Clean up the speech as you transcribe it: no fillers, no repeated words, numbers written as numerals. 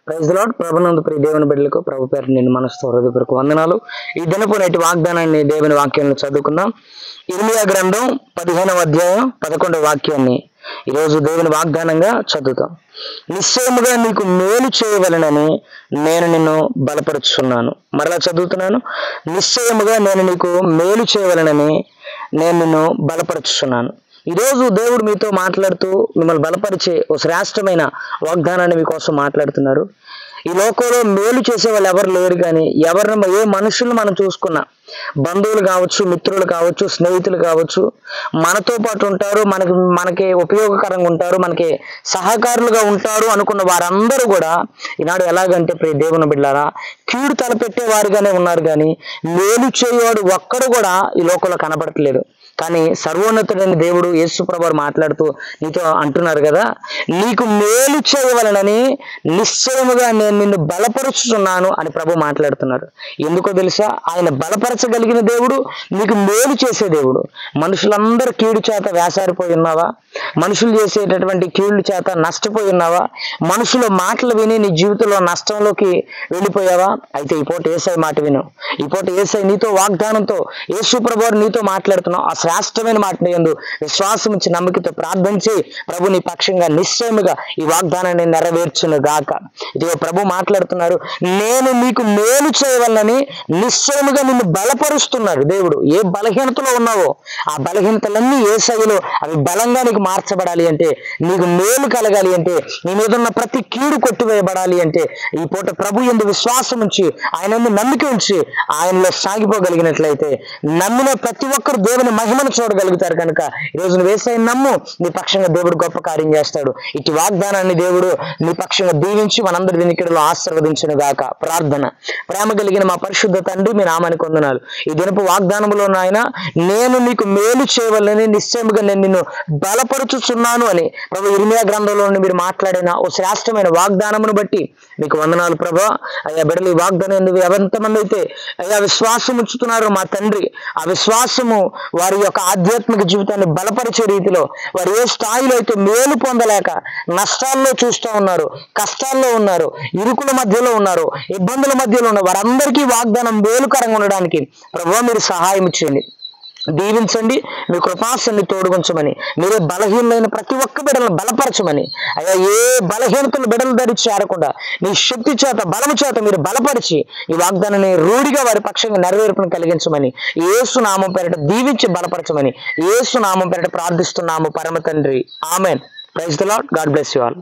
Praise the lord. ప్రభునందు ప్రియ దేవుని బిడ్డలకు ప్రభు పేరు నేను మనసుతో హృదయపూర్వక వందనాలు. ఈ దినపు నేటి వాగ్దానాన్ని దేవుని వాక్యాన్ని చదువుకుందాం. ఇర్మియా గ్రంథం 15వ అధ్యాయం 11వ వాక్యాన్ని ఈరోజు దేవుని వాగ్దానంగా చదువుతాం. నిశ్చయముగా నీకు మేలు చేయవలనని నేను నిన్ను బలపరుచున్నాను. మరలా చదువుతున్నాను. నిశ్చయముగా నేను నీకు మేలు చేయవలనని నేను నిన్ను బలపరుచున్నాను. ఈరోజు దేవుడు మీతో మాట్లాడుతూ మిమ్మల్ని బలపరిచే ఓ శ్రేష్టమైన వాగ్దానాన్ని మీకోసం మాట్లాడుతున్నారు. ఈ లోకంలో మేలు చేసే వాళ్ళు ఎవరు లేరు, కానీ ఎవరిని ఏ మనుషులు మనం చూసుకున్నా, బంధువులు కావచ్చు, మిత్రులు కావచ్చు, స్నేహితులు కావచ్చు, మనతో పాటు ఉంటారు, మనకి ఉపయోగకరంగా ఉంటారు, మనకి సహకారులుగా ఉంటారు అనుకున్న వారందరూ కూడా ఈనాడు ఎలాగంటే ప్రియ దేవుని బిడ్డలారా, కీడు తలపెట్టే వారుగానే ఉన్నారు, కానీ మేలు చేయవాడు ఒక్కడు కూడా ఈ లోకంలో కనబడట్లేదు. కానీ సర్వోన్నతుడైన దేవుడు యేసు ప్రభువు మాట్లాడుతూ నీతో అంటున్నారు కదా, నీకు మేలు చేయవలనని నిశ్చయముగా నేను నిన్ను బలపరుచుతున్నాను అని ప్రభు మాట్లాడుతున్నారు. ఎందుకో తెలుసా? ఆయన బలపరచగలిగిన దేవుడు, నీకు మేలు చేసే దేవుడు. మనుషులందరూ కీడు చేత వేసారిపోయి ఉన్నావా? మనుషులు చేసేటటువంటి కీడు చేత నష్టపోయి ఉన్నావా? మనుషుల మాటలు విని నీ జీవితంలో నష్టంలోకి వెళ్ళిపోయావా? అయితే ఈ పూట యేసయ్య మాట విను. ఈ పూట యేసయ్య నీతో వాగ్దానంతో, యేసు ప్రభువు నీతో మాట్లాడుతున్నావు. ఆ శ్రేష్టమైన మాటని యందు విశ్వాసం ఇచ్చి నమ్మకతో ప్రార్థించి ప్రభు నీ పక్షంగా నిశ్చయముగా ఈ వాగ్దానాన్ని నెరవేర్చును గాక. ఇదిగో ప్రభు మాట్లాడుతున్నారు, నేను నీకు మేలు చేయవలనని నిశ్చయముగా నిన్ను బలపరుస్తున్నారు. దేవుడు ఏ బలహీనతలో ఉన్నావో ఆ బలహీనతలన్నీ యేసయ్యలో అవి బలంగా నీకు మార్చబడాలి అంటే, నీకు మేలు కలగాలి అంటే, నీ మీద ఉన్న ప్రతి కీడు కొట్టివేయబడాలి అంటే ఈ పూట ప్రభు యందు విశ్వాసం ఉంచి, ఆయన నమ్మిక ఉంచి ఆయనలో సాగిపోగలిగినట్లయితే నమ్మిన ప్రతి ఒక్కరు దేవుని మహిమను చూడగలుగుతారు. కనుక ఈరోజు నువ్వు యేసయ్యను నమ్ము, నీ పక్షంగా దేవుడు గొప్ప కార్యం చేస్తాడు. ఇటు వాగ్దానాన్ని దేవుడు నీ పక్షంగా దీవించి మనందరి వినికిడిలో ఆశీర్వదించును గాక. ప్రార్థన. ప్రేమ కలిగిన మా పరిశుద్ధ తండ్రి, మీ నామానికి వందనాలు. ఈ దినపు వాగ్దానంలో నాయన, నేను నీకు మేలు చేయవలని నిశ్చయముగా నేను నిన్ను బలపరుచుచున్నాను అని ప్రభు ఇర్మియా గ్రంథంలో మీరు మాట్లాడిన ఓ శ్రేష్టమైన వాగ్దానమును బట్టి మీకు వందనాలు ప్రభా. అయ్యా బిడ్డలు ఈ వాగ్దానం ఎందుకు ఎంతమంది అయితే అయ్యా విశ్వాసం ఉంచుతున్నారో మా తండ్రి, ఆ విశ్వాసము వారి యొక్క ఆధ్యాత్మిక జీవితాన్ని బలపరిచే రీతిలో వారు ఏ స్థాయిలో అయితే మేలు పొందలేక నష్టాల్లో చూస్తూ ఉన్నారు, కష్టాల్లో ఉన్నారు, ఇరుకుల మధ్యలో ఉన్నారు, ఇబ్బందుల మధ్యలో ఉన్నారు, వారందరికీ వాగ్దానం మేలుకరంగా ఉండడానికి ప్రభువా మీరు సహాయం చేయండి, దీవించండి, మీ కృపాసన్ని తోడుగుంచమని, మీరే బలహీనమైన ప్రతి ఒక్క బిడ్డలను బలపరచమని, అయ్యా ఏ బలహీనతలు బిడ్డలు ధరించి చేరకుండా నీ శక్తి చేత బలము చేత మీరు బలపరిచి ఈ వాగ్దానాన్ని రూఢిగా వారి పక్షంగా నెరవేర్పును కలిగించమని, యేసు నామం పేరిట దీవించి బలపరచమని యేసు నామం పేరిట ప్రార్థిస్తున్నాము పరమ తండ్రి. Amen. Praise the Lord. God bless you all.